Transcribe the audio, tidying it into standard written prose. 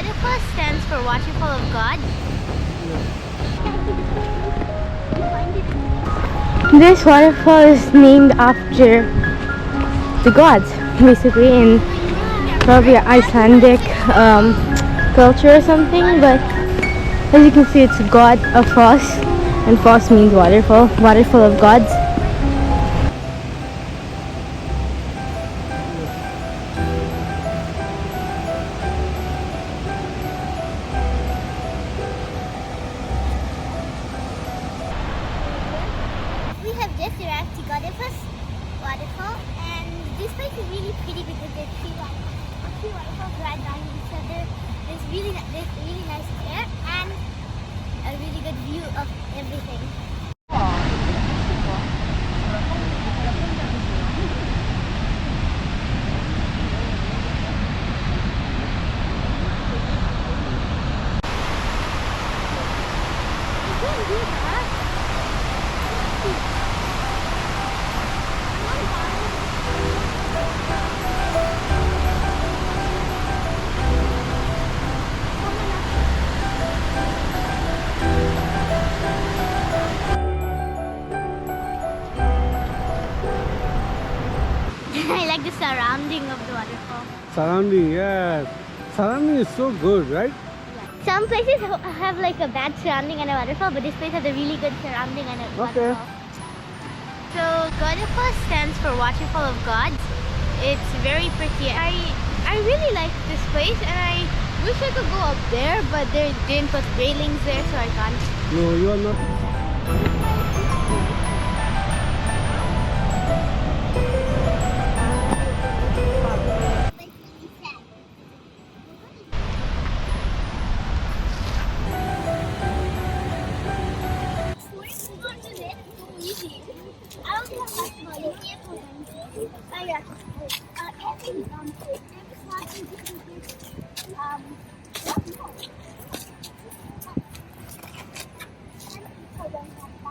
Godafoss stands for Waterfall of God. This waterfall is named after the gods, basically, in probably Icelandic culture or something. But as you can see, it's Godafoss, and Foss means waterfall, waterfall of gods. We have just arrived to Godafoss waterfall, and this place is really pretty because there's three waterfalls right by each other. There's really nice air and a really good view of everything. You can't do that. I like the surrounding of the waterfall. Surrounding, yes. Surrounding is so good, right? Some places have like a bad surrounding and a waterfall, but this place has a really good surrounding and a waterfall. So Godafoss stands for Waterfall of Gods. It's very pretty. I really like this place, and I wish I could go up there, but they didn't put railings there, so I can't. No, you are not. I don't have